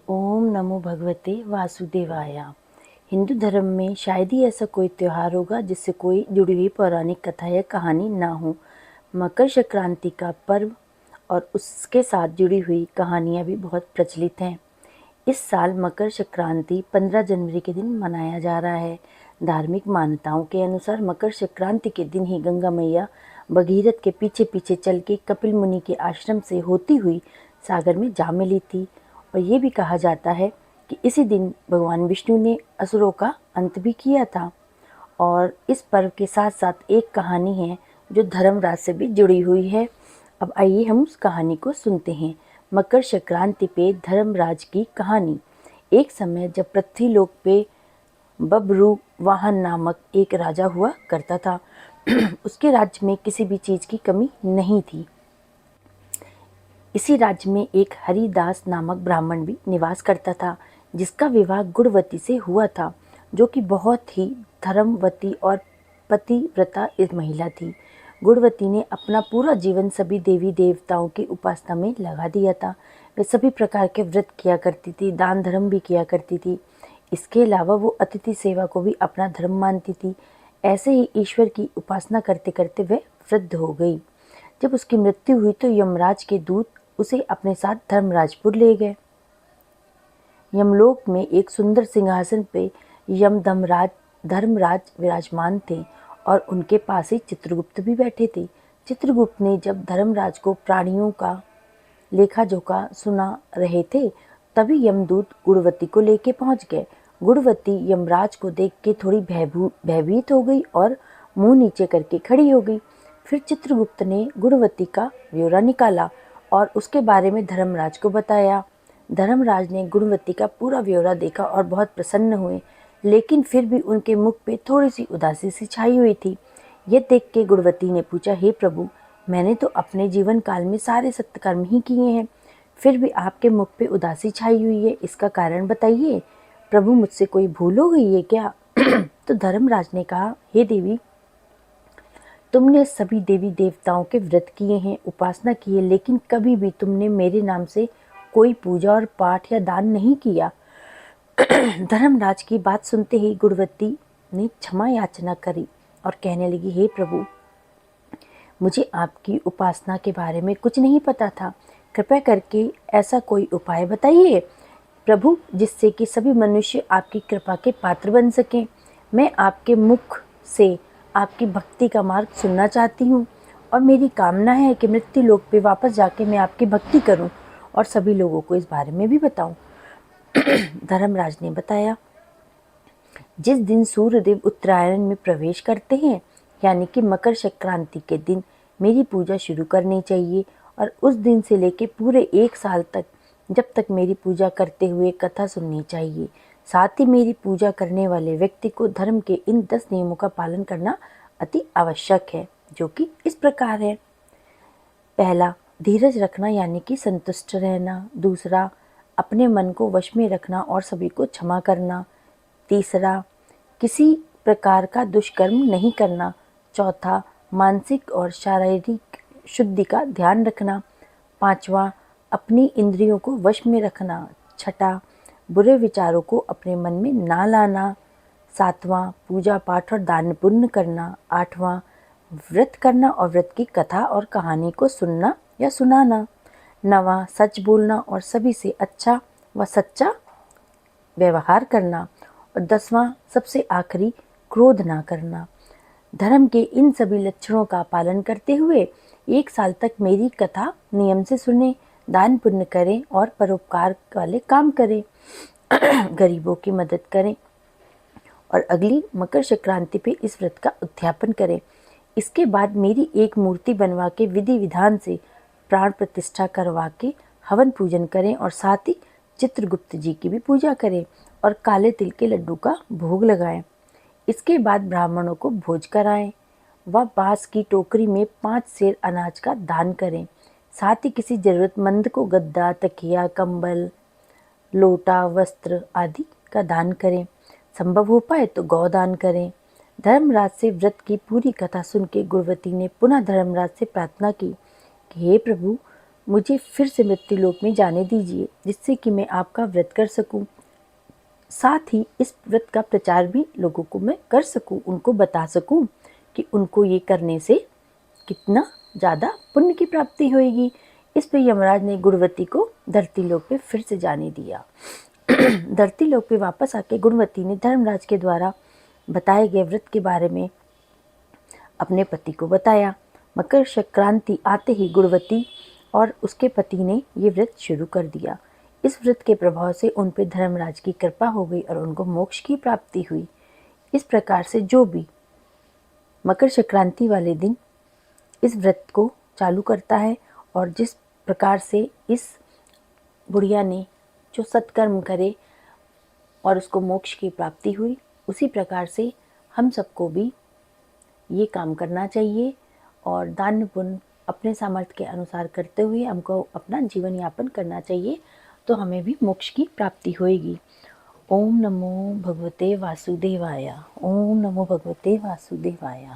ओम नमो भगवते वासुदेवाय। हिंदू धर्म में शायद ही ऐसा कोई त्यौहार होगा जिससे कोई जुड़ी हुई पौराणिक कथा या कहानी ना हो। मकर संक्रांति का पर्व और उसके साथ जुड़ी हुई कहानियाँ भी बहुत प्रचलित हैं। इस साल मकर संक्रांति 15 जनवरी के दिन मनाया जा रहा है। धार्मिक मान्यताओं के अनुसार मकर संक्रांति के दिन ही गंगा मैया भगीरथ के पीछे पीछे चल के कपिल मुनि के आश्रम से होती हुई सागर में जा मिली थी। और ये भी कहा जाता है कि इसी दिन भगवान विष्णु ने असुरों का अंत भी किया था। और इस पर्व के साथ साथ एक कहानी है जो धर्मराज से भी जुड़ी हुई है। अब आइए हम उस कहानी को सुनते हैं। मकर संक्रांति पे धर्मराज की कहानी। एक समय जब पृथ्वीलोक पे बब्रू वाहन नामक एक राजा हुआ करता था। उसके राज्य में किसी भी चीज की कमी नहीं थी। इसी राज्य में एक हरिदास नामक ब्राह्मण भी निवास करता था, जिसका विवाह गुणवती से हुआ था, जो कि बहुत ही धर्मवती और पतिव्रता एक महिला थी। गुणवती ने अपना पूरा जीवन सभी देवी देवताओं की उपासना में लगा दिया था। वे सभी प्रकार के व्रत किया करती थी, दान धर्म भी किया करती थी। इसके अलावा वो अतिथि सेवा को भी अपना धर्म मानती थी। ऐसे ही ईश्वर की उपासना करते करते वह वृद्ध हो गई। जब उसकी मृत्यु हुई तो यमराज के दूत उसे अपने साथ धर्मराजपुर ले गए। यमलोक में एक सुंदर सिंहासन पे धर्मराज विराजमान थे और उनके पास ही चित्रगुप्त भी बैठे थे। चित्रगुप्त ने जब धर्मराज को प्राणियों का लेखा जोखा सुना रहे थे, तभी यमदूत गुणवती को लेके पहुंच गए। गुणवती यमराज को देख के थोड़ी भयभीत हो गई और मुंह नीचे करके खड़ी हो गई। फिर चित्रगुप्त ने गुणवती का ब्यौरा निकाला और उसके बारे में धर्मराज को बताया। धर्मराज ने गुणवती का पूरा ब्यौरा देखा और बहुत प्रसन्न हुए, लेकिन फिर भी उनके मुख पे थोड़ी सी उदासी सी छाई हुई थी। ये देख के गुणवती ने पूछा, हे प्रभु, मैंने तो अपने जीवन काल में सारे सत्कर्म ही किए हैं, फिर भी आपके मुख पे उदासी छाई हुई है, इसका कारण बताइए। प्रभु, मुझसे कोई भूल हो गई है क्या? तो धर्मराज ने कहा, हे देवी, तुमने सभी देवी देवताओं के व्रत किए हैं, उपासना की है, लेकिन कभी भी तुमने मेरे नाम से कोई पूजा और पाठ या दान नहीं किया। धर्मराज की बात सुनते ही गुणवती ने क्षमा याचना करी और कहने लगी, हे प्रभु, मुझे आपकी उपासना के बारे में कुछ नहीं पता था। कृपया करके ऐसा कोई उपाय बताइए प्रभु, जिससे कि सभी मनुष्य आपकी कृपा के पात्र बन सकें। मैं आपके मुख से आपकी भक्ति का मार्ग सुनना चाहती हूँ और मेरी कामना है कि मृत्यु लोक पे वापस जाके मैं आपकी भक्ति करूँ और सभी लोगों को इस बारे में भी बताऊँ। धर्मराज ने बताया, जिस दिन सूर्यदेव उत्तरायण में प्रवेश करते हैं, यानी कि मकर संक्रांति के दिन मेरी पूजा शुरू करनी चाहिए और उस दिन से लेके पूरे 1 साल तक, जब तक मेरी पूजा करते हुए कथा सुननी चाहिए। साथ ही मेरी पूजा करने वाले व्यक्ति को धर्म के इन 10 नियमों का पालन करना अति आवश्यक है, जो कि इस प्रकार है। पहला, धीरज रखना यानी कि संतुष्ट रहना। दूसरा, अपने मन को वश में रखना और सभी को क्षमा करना। तीसरा, किसी प्रकार का दुष्कर्म नहीं करना। चौथा, मानसिक और शारीरिक शुद्धि का ध्यान रखना। पांचवा, अपनी इंद्रियों को वश में रखना। छठा, बुरे विचारों को अपने मन में ना लाना। सातवां, पूजा पाठ और दान पुण्य करना। आठवां, व्रत करना और व्रत की कथा और कहानी को सुनना या सुनाना। नवां, सच बोलना और सभी से अच्छा व सच्चा व्यवहार करना। और 10वां, सबसे आखिरी, क्रोध ना करना। धर्म के इन सभी लक्षणों का पालन करते हुए 1 साल तक मेरी कथा नियम से सुने, दान पुण्य करें और परोपकार वाले काम करें, गरीबों की मदद करें और अगली मकर संक्रांति पे इस व्रत का उद्यापन करें। इसके बाद मेरी एक मूर्ति बनवा के विधि विधान से प्राण प्रतिष्ठा करवा के हवन पूजन करें और साथ ही चित्रगुप्त जी की भी पूजा करें और काले तिल के लड्डू का भोग लगाएं। इसके बाद ब्राह्मणों को भोज कराएं व बांस की टोकरी में 5 सेर अनाज का दान करें। साथ ही किसी जरूरतमंद को गद्दा, तकिया, कंबल, लोटा, वस्त्र आदि का दान करें। संभव हो पाए तो गौदान करें। धर्मराज से व्रत की पूरी कथा सुन के गुणवती ने पुनः धर्मराज से प्रार्थना की कि हे प्रभु, मुझे फिर से मृत्युलोक में जाने दीजिए, जिससे कि मैं आपका व्रत कर सकूं। साथ ही इस व्रत का प्रचार भी लोगों को मैं कर सकूं, उनको बता सकूं कि उनको ये करने से कितना ज़्यादा पुण्य की प्राप्ति होगी। इस पर यमराज ने गुणवती को धरती लोक पे फिर से जाने दिया। धरती लोक पे वापस आके गुणवती ने धर्मराज के द्वारा बताए गए व्रत के बारे में अपने पति को बताया। मकर संक्रांति आते ही गुणवती और उसके पति ने ये व्रत शुरू कर दिया। इस व्रत के प्रभाव से उन पर धर्मराज की कृपा हो गई और उनको मोक्ष की प्राप्ति हुई। इस प्रकार से जो भी मकर संक्रांति वाले दिन इस व्रत को चालू करता है और जिस प्रकार से इस बुढ़िया ने जो सत्कर्म करे और उसको मोक्ष की प्राप्ति हुई, उसी प्रकार से हम सबको भी ये काम करना चाहिए और दान पुण्य अपने सामर्थ्य के अनुसार करते हुए हमको अपना जीवन यापन करना चाहिए, तो हमें भी मोक्ष की प्राप्ति होगी। ओम नमो भगवते वासुदेवाय। ओम नमो भगवते वासुदेवाय।